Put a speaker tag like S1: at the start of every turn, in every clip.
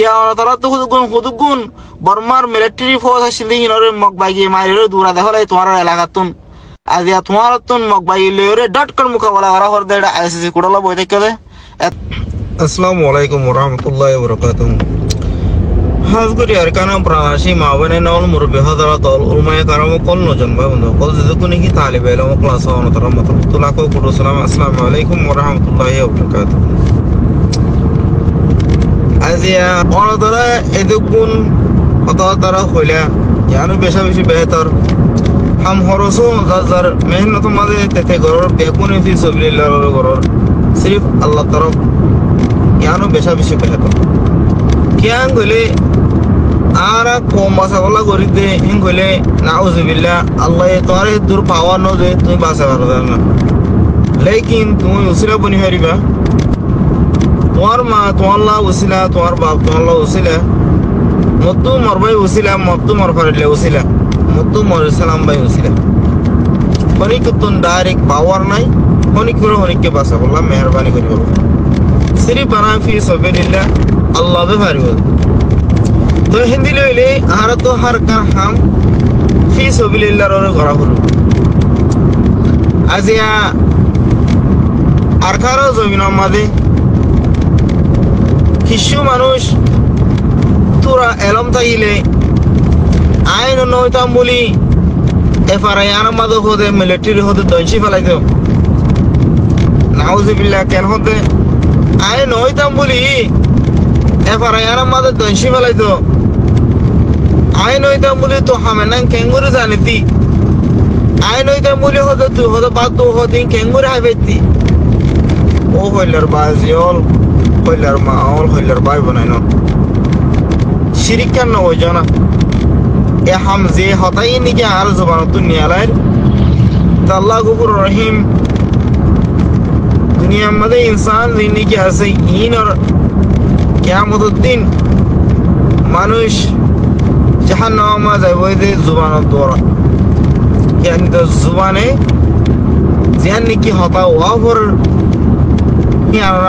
S1: ইয়া তারা তো হুদুগুন বর্মার military force আসলে হিনরে মগ বাইগে মাইরে দূরা দেখলে তোমার এলাকাতুন আজ ইয়া তোমার তুন মগ বাইগে লেরে ডট করে মুকাবলা করা হর দেড় আইসিসি কোডলা বই দেখে দে।
S2: আসসালামু আলাইকুম ওয়া রাহমাতুল্লাহি ওয়া বারাকাতুহু। হাজগুরি আরকানা প্রাণাসী মাওয়ানে নল মুরবি হযরত আল উলমায়ে কারাম কোন নজন বাবুন কল যদকুনি কি তালিব ইলম ক্লাস ওয়া তারামাত তুলাকো কুরু সালাম আসসালামু আলাইকুম ওয়া রাহমাতুল্লাহি ওয়া বারাকাতুহু। আজিয়া অনদরা এদুকুন কত তারা হইলা ইয়ানো বেশা বেশি বেহতর হাম হরসো জাজার মেহনত মাঝে তেতে গরর বেকুনি ফি সাবিলিল্লাহ গরর সির্ফ আল্লাহ তরফ ইয়ানো বেশা বেশি বেহতর কিয়ান গলে আরা কম বাসাওয়ালা করি দে ইন গলে নাউজুবিল্লাহ আল্লাহ তোরে দূর পাওয়া ন যে তুমি বাসা পারবে না লেকিন তুমি উসিলা বনি হারিবা তোমার মা তোমার লা উসিলা তোমার বাপ তোমার লা উসিলা মত্তু মরবাই উসিলা মত্তু মরফারিলে উসিলা মত্তু মর সালাম ভাই উসিলা হনিক তুন ডাইরেক্ট পাওয়ার নাই হনিক করে হনিককে বাসা বললাম মেহরবানি করি বলো সিরি বানা ফি সাবিলিল্লাহ আল্লাহ বে পারিব তো হিন্দি লইলে আর তো হার কার হাম ফি সাবিলিল্লাহর করা হলো আজিয়া আর কারো জমিন মাঝে কিছু মানুষ তোরা এলম তাইলে আইন নয়তাম বলি এফআরআই আর মাঝে হতে মিলিটারি হতে দইছি ফেলাইতো নাউজুবিল্লাহ কেন হতে আইন নয়তাম বলি এফআরআই আর মাঝে দইছি ফেলাইতো আইন নয়তাম বলি তো হামেনাং কেঙ্গুরে জানিতি আইন নয়তাম বলি হতে তুই হতে বাদ তো হতে কেঙ্গুরে হাইবেতি ও হইলার বাজিয়ল হইলার মাওল হইলার বাই বনাই ন শিরিক কেন ওই জানা এ হাম যে হতাই নিকে আর জবান দুনিয়ালার আল্লাহ গফুর রহিম দুনিয়ার মধ্যে ইনসান নিকে আছে ইন আর কিয়ামতের দিন মানুষ জাহান্নামে যাবে যে জবানের দ্বারা ইয়ানি তো জবানে যেন নিকে হতা ওয়াফর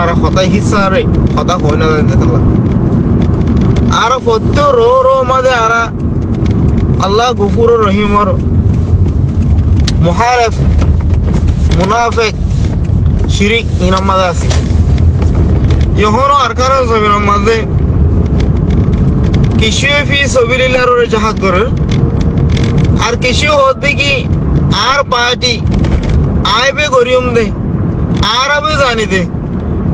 S2: আর হতাই হিসারে হতা হয় না দেখলা আর ফত্য রো রো মাঝে আর আল্লাহ গফুর রহিমর মুহারিফ মুনাফিক শিরিক ইনার মাঝে আছে ইহনো আর কারো জমিনের মাঝে কিছু ফি সাবিলিল্লাহর জাহাদ করে আর কিছু হতে কি আর পার্টি আইবে গরিয়ম দে আর আবে জানি দে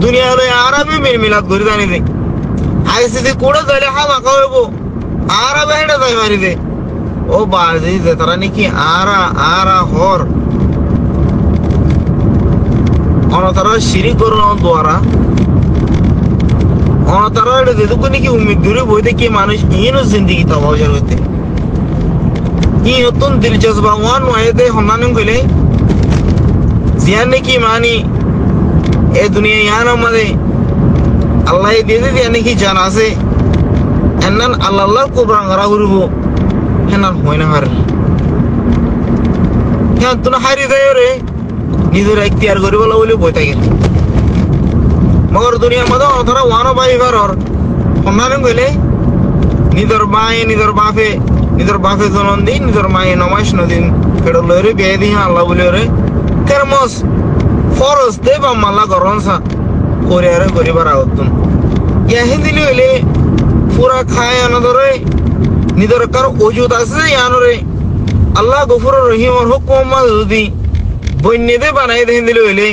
S2: দুনিয়া লয় আর আবে মিলাদ করে জানি দে আইসিসি কোড়া যাইলে হাম আঁকা হইব আর আবে হেঁটে যাই মারি দে ও বাজি যে তারা নাকি আরা হর অনতারা শিরিক করল দ্বারা অনতারা যেটুকু নাকি উম্মিদ দূরে বইতে কি মানুষ ইনো জিন্দগি তবাজার হইতে ই নতুন দিলচস্পা ওয়ান ওয়াইদে হন্নানিম কইলে জিয়ান নাকি মানি এ দুনিয়া ইয়ান আমাদের আল্লাহ দিয়ে দিয়ে নাকি জানা আছে এনান আল্লাহ কোরআন করা করব হেনান হয় না হার হ্যাঁ তুই হারি দেয় রে নিজের ইখতিয়ার করিব বলে বই থাকে মগর দুনিয়ার মধ্যে অথরা ওয়ানো পাইবার সন্ধান গেলে নিজের মায়ে নিজের বাপে জনম দিন নিজের মায়ে নমাইশ নদিন ফেরত লইরে বিয়ে দিই আল্লাহ বলে রে কেরমস ফরজ দে বা মাল্লা গরমসা করে আরে করিবার আগতুন ইয়া হিন্দি লইলে পুরা খায় আনদরে নিজের কার ওজুদ আছে ইয়ানরে আল্লাহ গফুর রহিমর হুকুম যদি বন্যে দে বানাই দে হিন্দি লইলে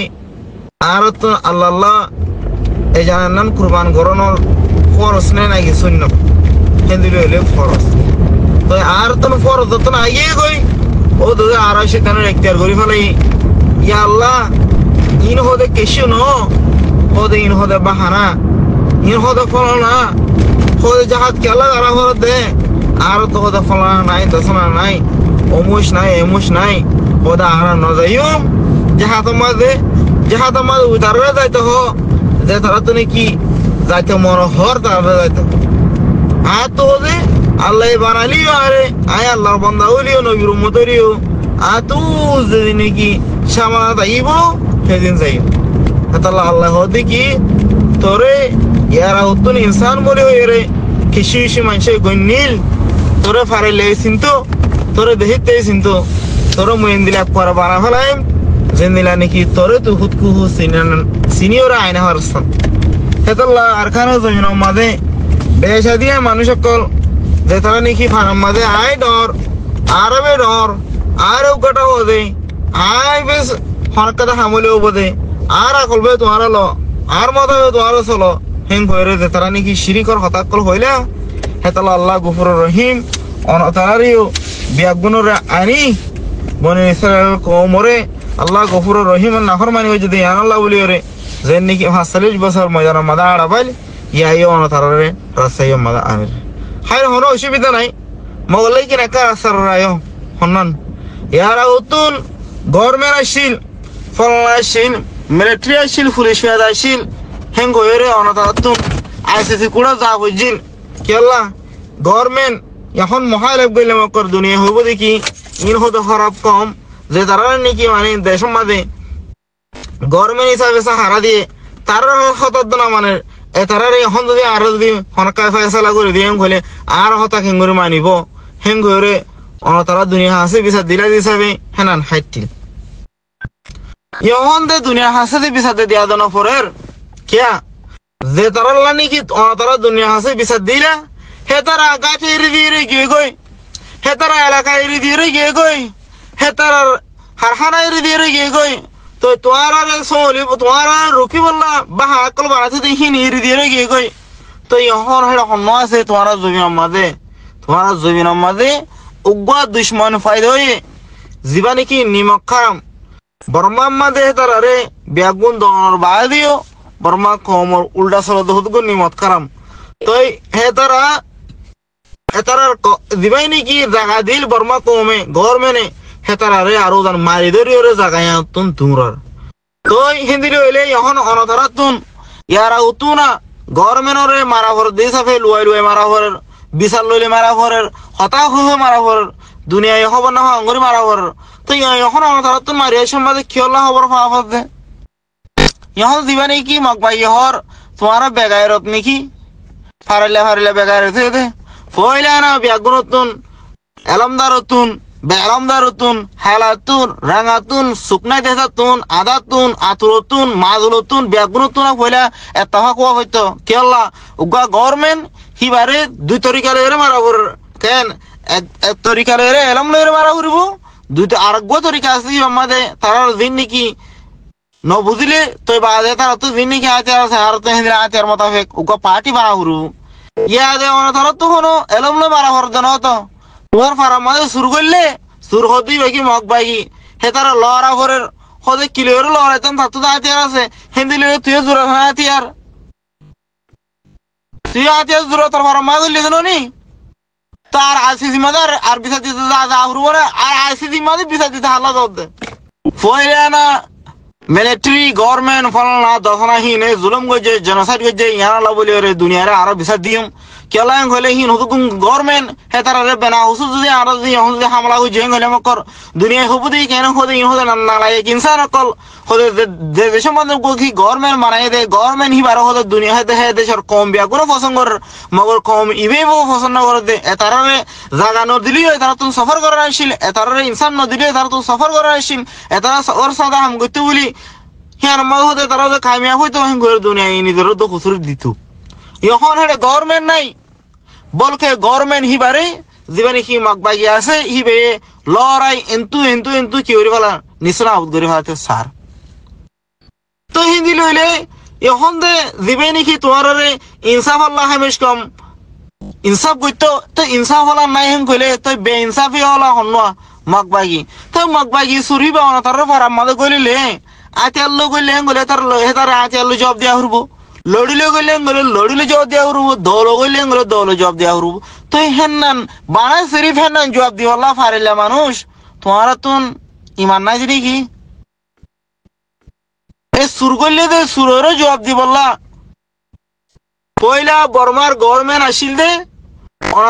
S2: আর তো আল্লাহ এই জানান কুরবান গরনর ফরজ নেই নাকি শূন্য হিন্দি লইলে ফরজ তো আর তো ফরজ তো না আগে কই ও তো আর সেখানে ইখতিয়ার করি ফেলাই ইয়া আল্লাহ ইন হদে কেশু ন হদে ইন হদে বাহানা ইন হদে ফলনা হদে জাহাজ কেলা গারা হর দে আর তো হদে ফলনা নাই দশনা নাই অমুষ নাই এমুষ নাই হদে আর ন যাইম জাহাজ মাঝে উতারে যাইতে হ যে তারা তো নাকি যাইতে মর হর তারা যাইতে আর তো হদে আল্লাহ বানালিও আরে আয় আল্লাহর বান্দা হলিও নবীর উম্মত হলিও আর তো যেদিন নাকি সামানা যাইব সেদিন যাইব তাহলে আল্লাহ হদে কি তোরে ইয়ারা উত্তন ইনসান বলে হয়ে রে কিছু কিছু মানুষ গণ্যিল তোরে ফারাইলে চিন্তু তোরে দেখিতে চিন্তু তোর মইন দিলা পর বানা ফেলাইম যেন দিলা নাকি তোরে তো হুতকুহু সিনিয়র আইনা হরস্তান হেতল্লা আর খানো জমিন মাঝে বেশা দিয়ে মানুষ সকল যে তারা নাকি ফানার মাঝে আয় ডর আরবে ডর আর উগাটা হদে আয় বেশ হরকাতে হামলেও বোধে আর আকলবে তোমার লো আর মাথাবে তোমার চলো হেন কইরে যে তারা নাকি শিরিকর হতাকল হইলা হেতলা আল্লাহ গফুর রহিম অনতারিও বিয়াগুনরে আনি বনে ইসরায়েল কওমরে আল্লাহ গফুর রহিম নাফরমানি হই যদি আল্লাহ বলিওরে যে নাকি 45 বছর ময়দান মাদা আড়াবাইল ইয়াইও অনতারে রাসাইও মাদা আমির হায় হনো অসুবিধা নাই মগলাই কি রাখা আসার রায় হন্নান ইয়ারা উতুন গভর্নমেন্ট আসিল ফলনা আসিল মিলিটারি আসিল পুলিশ আসিল হেন গয়রে অনতাতুন আইসিসি কুড়া যা বুঝিল কেলা গভর্নমেন্ট এখন মহালেব গইলে মকর দুনিয়া হইব দেখি ইন হতে খারাপ কম যে তারা নাকি মানে দেশের মাঝে গভর্নমেন্ট হিসাবে সাহারা দিয়ে তারা হতার না মানে তারা এখন যদি আরো যদি হনকায় ফয়সালা করে দিয়ে হলে আর হতা হেঙ্গুরে মানিব হেঙ্গুরে তারা দুনিয়া হাসে বিচার দিলা হিসাবে হেনান হাইটিল এখন দে দুনিয়া হাসে বিচার দিয়া দেন পরের কিয়া যে তারা নাকি তারা দুনিয়া হাসে বিচার দিলা হে তারা গাছে এড়ি দিয়ে গিয়ে গই হে তারা এলাকা এড়ি দিয়ে গিয়ে গই হে তারা হারহানা এড়ি দিয়ে গিয়ে গই তো তোমার সোলি তোমার রুকি বললা বা হাকল বানাতে দেখি এড়ি দিয়ে গিয়ে গই তো এখন হেটা হন্য আছে তোমার জমিন মাঝে উগ্র দুশ্মন ফায়দা হয়ে যিবা নাকি নিমক খারাম বর্মার মাঝে তারা রে বেগুন দনের বাড়া দিও বর্মা কমর উল্টা চলত হতো নিমত খারাম তো হে তারা হেতারার দিবাই নাকি জায়গা দিল বর্মা কমে গভর্নমেন্টে হেতারারে আরো জান মারি ধরিওরে জায়গায় তুন তুমরার তো হিন্দি হইলে এখন অনতারা তুন ইয়ারা উতুনা গভর্নমেন্টরে মারা ভর দেশাফে লুয়াই মারা ভরের বিচার লইলে মারা ভরের হতাশ হয়ে মারা ভরের দুনিয়ায় খবর না অঙ্গরি মারা ভরের তো এখন অনতারা তুন মারি সম্বাদে কিয়লা খবর পাওয়া পাচ্ছে এখন দিবা নাকি মকবাই হর তোমার বেগায়রত নাকি ফারাইলে বেগায়রত হয়ে দে ফয়লা না বিয়াগুনতুন এলমদারতুন বেলমদারতুন হালাতুন রাঙাতুন শুকনাই দেহাতুন আদাতুন আতুরতুন মাজুলতুন বিয়াগুনতুন ফয়লা এতহা কোয়া হইতো কেলা উগা গভর্নমেন্ট হিবারে দুই তরিকারে মারা ভর কেন এক তরিকারে এলম লইরে মারা ভরবো দুইটা আরেকগো তরিকা আছে আমাদের তারা দিন নাকি ন বুঝলে তো বাদে তারা তো দিন নাকি আচার আছে আর তো হিন্দিরা আচার মোতাবেক উগা পার্টি বানা ভরবো ইয়া দে তারা তো কোনো এলম লই মারা ভর দেন তো তোমার ফারাম মাঝে শুরু করলে শুরু হতে বাকি মগ বাকি হে তারা লড়া ভরের হতে কিলোর লড়াইতেন তার তো আচার আছে হিন্দি লইলে তুইও জোড়া আচার তুই আচার জোড়া তোর ফারাম মাঝে লিখে নি তার আইসিসি মাঝে আর বিচার দিতে যা হরবো না আর আইসিসি মাঝে বিচার দিতে হাল্লা দে ফয়লা না মিলিটারি গভর্নমেন্ট ফলনা দশনাহীন জুলুম গজে জেনোসাইড গজে ইয়ানা বলি ওরে দুনিয়ারে আরো বিচার দিম কেলাং হইলে হিন হুকুম গভর্নমেন্ট হে তারা রে বেনা হুসু যদি আর যদি এখন যদি হামলা হই জেং হইলে মকর দুনিয়া হবুদি কেন হদে ইন হদে না লাগে ইনসান কল হদে যে দেশ মধ্যে কি গভর্নমেন্ট মানায় দে গভর্নমেন্ট হি বার হদে দুনিয়া হতে হে দেশের কম বিয়া কোনো পছন্দ কর মগর কম ইবে বো পছন্দ করে দে তারা রে জায়গা ন দিলি তারা তুমি সফর করার আসিল তারা রে ইনসান ন দিলি তারা তুমি সফর করার আসিল তারা ওর সাদা হাম গতি বলি হিয়ার মগ হতে তারা যে কামিয়াব হইতো হিন করে দুনিয়া নিজের তো খুসুরি দিত এখন হেডে গভর্নমেন্ট নাই বলকে গভর্নমেন্ট হিবারে জীবনে কি মগবাগি আছে হিবে লড়াই এন্তু কি করে ফেলা নিচনা আউট করে ফেলাতে সার তো হিন্দি লইলে এখন দে জীবনে কি তোমার ইনসাফ আল্লাহ হেমেশ কম ইনসাফ করতো তো ইনসাফ আল্লাহ নাই হেন কইলে তো বে ইনসাফি হলা হন্না মগবাগি তো মগবাগি সুরি বা না তার ফারাম মাদে কইলে আতিয়াল্লো কইলে গলে তার আতিয়াল্লো জবাব দিয়া হরবো লড়িলে গেলে লড়িলে জবাব দেওয়া হরবো দল গেলে দল জবাব দেওয়া হরবো তো হেন বানা শরীফ হেন জবাব দিওয়াল্লা ফারিলা মানুষ তোমার তুন ইমান নাই জানি কি এই সুর করলে দে সুরেরও জবাব দিবল্লা পয়লা বর্মার গভর্নমেন্ট আসিল দে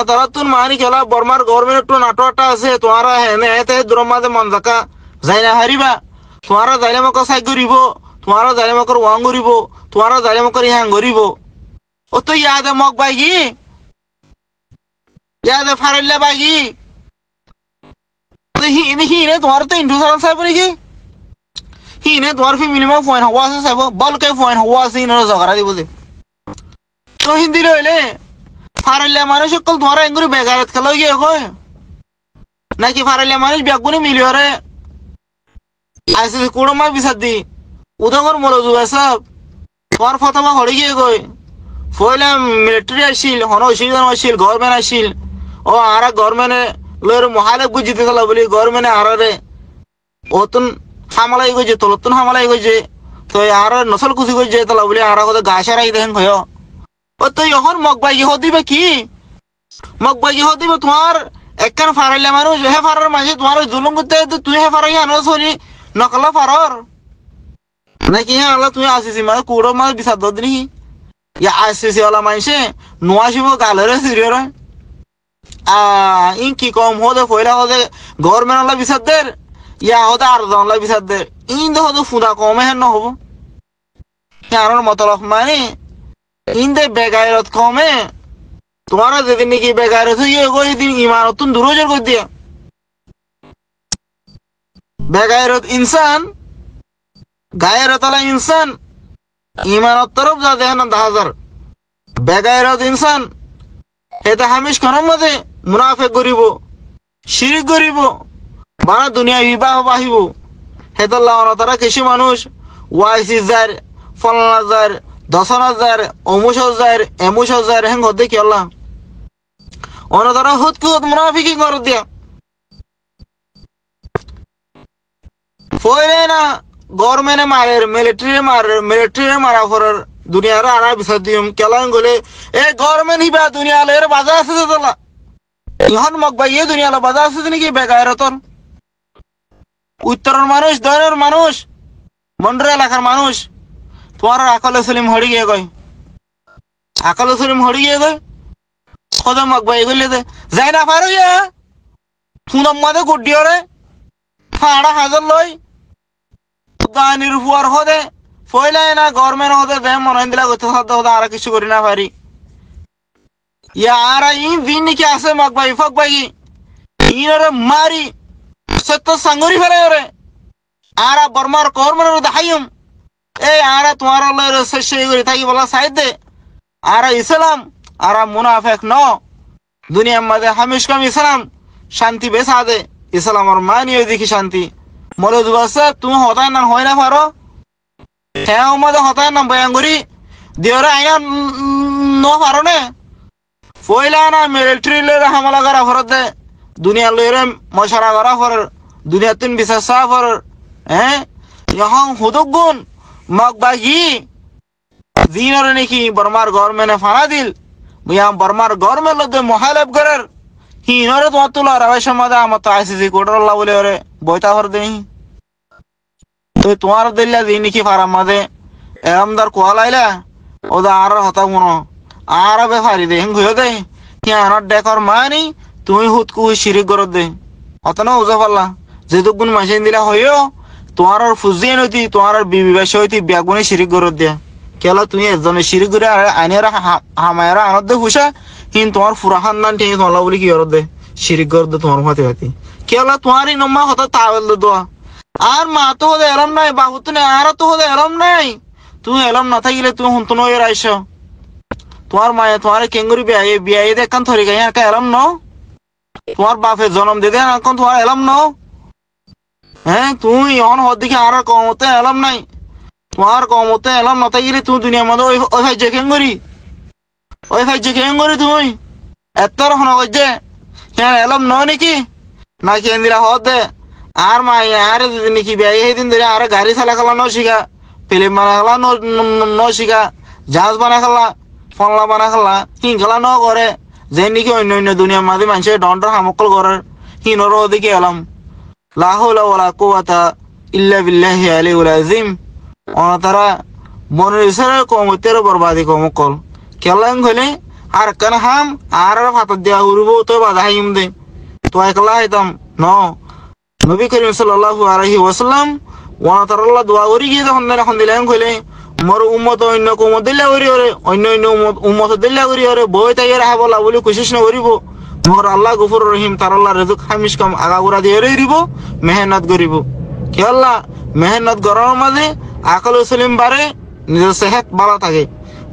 S2: তারা তুন মানি খেলা বর্মার গভর্নমেন্ট একটু নাটোটা আছে তোমার হেনে হেতে দ্রমাদে মন জাকা যাই না হারিবা তোমার যাইলে মক সাই করিব তোমার যাইলে মকর ওয়াং করিব তোমার যাইলে মকর হ্যাং করিব ও তো ইয়াদে মগ বাইগি
S1: ইয়াদে ফারিল্লা বাগি হিনে তোমার তো ইন্ট্রোসারান সাহেব নাকি হিনে তোমার ফ্যামিলি মা ফয়েন হওয়া আছে সাহেব বলকে ফয়েন হওয়া আছে ইনার জগরা দিব যে তো হিন্দি রইলে ফারিল্লা মানুষ সকল তোমার এঙ্গুরি বেগারত খেলো গিয়ে কয় নাকি ফারিল্লা মানুষ ব্যাগুনি মিলিয়রে আইসি কুড়মা বিচার দি উদগর মরজু সব তোমার ফতমা হরে গিয়ে কয় ফয়লা মিলিটারি আসিল হন অসুবিধা আসিল গভর্নমেন্ট আসিল ও আরা গভর্নমেন্টে লয়ের মহালে বুঝিতে গেল বলি গভর্নমেন্টে আরারে অতুন হামালাই গেছে তলতুন হামালাই গেছে তো আর নসল কুচি গেছে তালা বলি আরা কত গাছ আরাই দেখেন কয় ও তো এখন মগবাই হদিবে কি মগবাই হদিবে তোমার একখান ফারাইলে মানুষ হে ফারার মাঝে তোমার জুলুম করতে তুই হে ফারাই আনো সরি নকলা ফারর নাকি হ্যাঁ আল্লাহ তুমি আসিস মানে কুড়ো মাছ বিচার দিনি ইয়া আসিস ওলা মাইসে নোয়াশিব গালেরে সিরিয়র ইন কি কম হদে ফয়লা হদে গভর্নমেন্ট ওলা বিচার দের ইয়া হদে আর ওলা বিচার দের ইন দে হদে ফুদা কমে হেন হবো কারণ মতলব মানে ইন দে বেগায়রত কমে তোমার যেদিন নাকি বেগায়রত হয়ে গই দিন ইমানতুন দুরজর করে দিয়া বেগায়রত ইনসান গায়রত আলা ইনসান ইমানত তরফ যা দেখেন 10,000 বেগায়রত ইনসান এটা হামিশ খনম মধ্যে মুনাফেক করিব শিরিক করিব বানা দুনিয়া বিবাহ বাহিব হেতাল্লাহ তারা কিছু মানুষ 22,000 15,000 10,000 19,000 21,000 হেন গদে কি আল্লাহ অনতারা হুদ কি হুদ মুনাফিকি করে দিয়া ফয়রে না গভর্নমেন্টে মারের মিলিটারি মারা ফরার দুনিয়ার আরা বিচার দিম কেলান গলে এ গভর্নমেন্ট হিবা দুনিয়া লের বাজার আছে তোলা ইহন মগবাইয়ে দুনিয়া লো বাজার আছে নাকি বেগায়রতন উত্তরের মানুষ দয়নের মানুষ মন্ডর এলাকার মানুষ তোমার আকলে সলিম হড়ি গিয়ে গয় আকলে সলিম হড়ি গিয়ে গয় কত মগবাই গলে দে যাই না পারো ইয়া ফুনম মাদে গুডিয়রে ফাড়া হাজার লই দানির ফুয়ার হদে ফয়লাই না গভর্নমেন্ট হদে দে মনে দিলা গতে সাধ্য হদে আর কিছু করি না পারি ইয়া আর ইন দিন নাকি আছে মগবাই ফগবাই ইনরে মারি সত্য সাঙ্গরি ফেলে ওরে আর বর্মার গভর্নমেন্ট দেখাইম এই আর তোমার লয়ের শেষ করি থাকি বলা সাইড দে আর ইসলাম আর মুনাফেক ন দুনিয়ার মধ্যে হামিশ কম ইসলাম শান্তি বেসা দে ইসলামর মানিয়ে দেখি শান্তি মরে দুবাসে তুমি হতায় না হয় না পারো হ্যাঁ মধ্যে হতায় না বয়াঙ্গুরি দিওরে আইনা ন পারো নে ফয়লা না মিলিটারি লয়ের হামলা করা ফরত দে দুনিয়া লয়ের মশারা করা ফর দুনিয়া তিন বিশ্বাস ফর হ্যাঁ এখন হুদুক গুণ মগবাগি দিনরে নাকি বর্মার গভর্নমেন্টে ফানা দিল ইয়া বর্মার গভর্নমেন্ট লোক মহালেব করার হিনরে তোমার তুলা রাবাই সমাদা আমার তো আইসিসি কোর্টার আল্লাহ বলে ওরে বইতা ভর দেই তো তোমার দিল্লা দিন নাকি ফারাম মাদে এরমদার কোয়ালাইলা ওদা আর হতা মনো আর বেফারি দে হিং দে কি আনার ডেকর মানি তুমি হুত কু শিরিক করত দে অতনা উজা পাল্লা যেহেতু গুণ মাসিন দিলা হইও তোমার ফুজিয়ে নতি তোমার বিবাস হইতি ব্যাগুনে শিরিক করত দিয়া কেলা তুমি একজনে শিরিক করে আইনের হামায়রা আনত দে হুসা কিন্তু তোমার ফুরা খানদান ঠিক তোমার বলি কি করত দে শিরিক করত দে তোমার হাতে হাতি কেলা তোমারই নম্মা হতা তাওয়েল দোয়া আর মা তো হদে এলম নাই বাবু তো আর তো হদে এলম নাই তুমি এলম না থাকিলে তুমি হুন তো নয় আইস তোমার মায়ে তোমার কেঙ্গুরি বিয়ে দেখান থরি গাই একটা এলম ন তোমার বাপের জন্ম দিতে এখন তোমার এলম ন হ্যাঁ তুমি এখন হর দিকে আর কমতে এলম নাই তোমার কমতে এলম না থাকিলে তুমি দুনিয়ার মধ্যে ওই ভাই যে কেঙ্গুরি তুমি এত রকম যে হ্যাঁ এলম ন নাকি না কেন্দিরা হদ দে আর মাই আর নাকি বিয়ে দিন ধরে আর গাড়ি চালা খেলা ন শিখা ফিল্ম বানা খেলা ন শিখা জাহাজ বানা খেলা ফলনা বানা খেলা হিং খেলা ন করে যে নাকি অন্য অন্য দুনিয়ার মাঝে মানুষের দণ্ডর হামকল করার হিনর ওদিকে এলাম লা হাওলা ওয়ালা কুওয়াতা ইল্লা বিল্লাহি আলিউল আযীম তারা মনের ইসরে কমতের বরবাদি কমকল কেলাং হলে আর কান হাম আর ফাতা দেয়া উরবো তো বাধা হিম দে তো একলা হইতাম ন নবী করিম সাল্লাল্লাহু আলাইহি ওয়াসাল্লাম ওয়া তাআলা দোয়া করি গিয়ে যখন দিলেন কইলে মোর উম্মত অন্য কুমত দিল্লা করি ওরে অন্য উম্মত দিল্লা করি ওরে বই তাই রাহা বলা বলি কোশিশ না করিব মগর আল্লাহ গফুর রহিম তার আল্লাহ রেজুক হামিশ কম আগাগুড়া দিয়ে দিব মেহনত করিব কি আল্লাহ মেহনত করার মাঝে আকল সলিম বাড়ে নিজের সেহত ভালো থাকে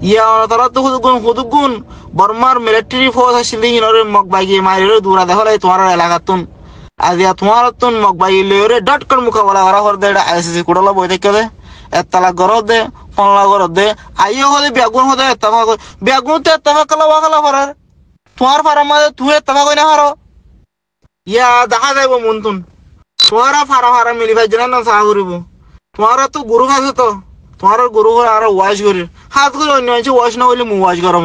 S1: ইয়া তারা তো হুদুগুন বর্মার মিলিটারি ফোর্স আসলে ইনরে মগ বাইকে মাইরে দূরা দেখলাই তোমার এলাকাতুন আজিয়া তোমার তুন মগ বাই লেরে ডট কর মুকাবলা করা হর দে আইসিসি কুড়লা বই থেকে দে এতলা গর দে ফনলা গর দে আইও হলে বেগুন হদে এতফা বেগুন তো এতফা কলা ওয়াকলা করার তোমার ফারার মাঝে তুই এতফা কই না হারো ইয়া দেখা যাইব মনতুন তোমারা ফারা মিলি ভাই জানা না সাহা করিব তোমারা তো গুরু আছে তো তোমার গুরু আর ওয়াশ করি হাত করে অন্য ওয়াশ না হইলে মু ওয়াশ গরম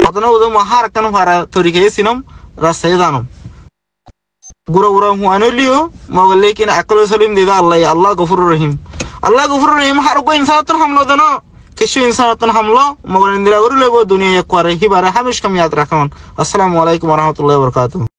S1: অতনা ওদের মাহার কেন ফারা তৈরি খেয়েছিলাম রাস্তায় জানাম গুরু হুয়ানিও মগল লেকিন আকল সলিম দিদা আল্লাহ আল্লাহ গফুর রহিম হার কো ইনসানতন হামলো দেন কিছু ইনসানতন হামলো মগল ইন্দিরা করে লইব দুনিয়া এক করে হিবারে হামিশ কাম ইয়াদ রাখুন আসসালামু আলাইকুম ওয়া রাহমাতুল্লাহি ওয়া বারাকাতুহু